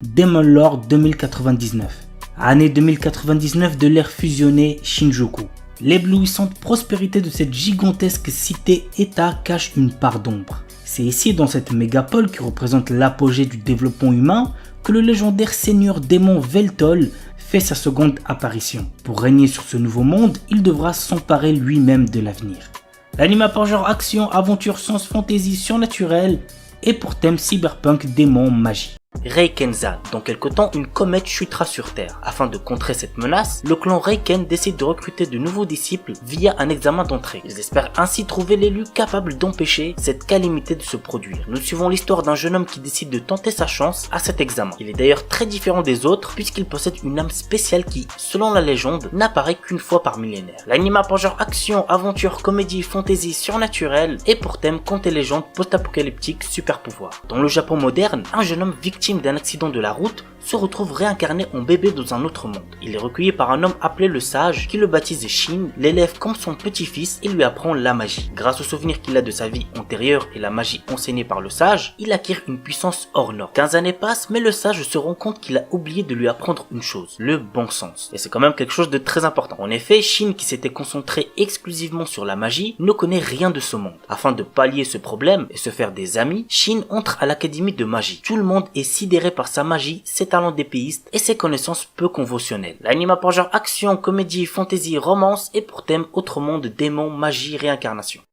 Demon Lord 2099. Année 2099 de l'ère fusionnée Shinjuku. L'éblouissante prospérité de cette gigantesque cité-état cache une part d'ombre. C'est ici, dans cette mégapole qui représente l'apogée du développement humain, que le légendaire seigneur démon Veltol fait sa seconde apparition. Pour régner sur ce nouveau monde, il devra s'emparer lui-même de l'avenir. L'anime a pour genre action, aventure, science, fantasy, surnaturel et pour thème cyberpunk, démon, magie. Reikenza. Dans quelque temps, une comète chutera sur Terre. Afin de contrer cette menace, le clan Reiken décide de recruter de nouveaux disciples via un examen d'entrée. Ils espèrent ainsi trouver l'élu capable d'empêcher cette calamité de se produire. Nous suivons l'histoire d'un jeune homme qui décide de tenter sa chance à cet examen. Il est d'ailleurs très différent des autres puisqu'il possède une âme spéciale qui, selon la légende, n'apparaît qu'une fois par millénaire. L'anime a pour genre action, aventure, comédie, fantasy, surnaturel et pour thème contes et légendes post-apocalyptiques super pouvoir. Dans le Japon moderne, un jeune homme victime d'un accident de la route se retrouve réincarné en bébé dans un autre monde. Il est recueilli par un homme appelé le Sage qui le baptise Shin, l'élève comme son petit-fils et lui apprend la magie. Grâce aux souvenirs qu'il a de sa vie antérieure et la magie enseignée par le Sage, il acquiert une puissance hors norme. 15 années passent, mais le Sage se rend compte qu'il a oublié de lui apprendre une chose, le bon sens. Et c'est quand même quelque chose de très important. En effet, Shin, qui s'était concentré exclusivement sur la magie, ne connaît rien de ce monde. Afin de pallier ce problème et se faire des amis, Shin entre à l'académie de magie. Tout le monde est sidéré par sa magie, ses talents d'épéiste et ses connaissances peu conventionnelles. L'anime a pour genre action, comédie, fantasy, romance et pour thème autre monde, démon, magie, réincarnation.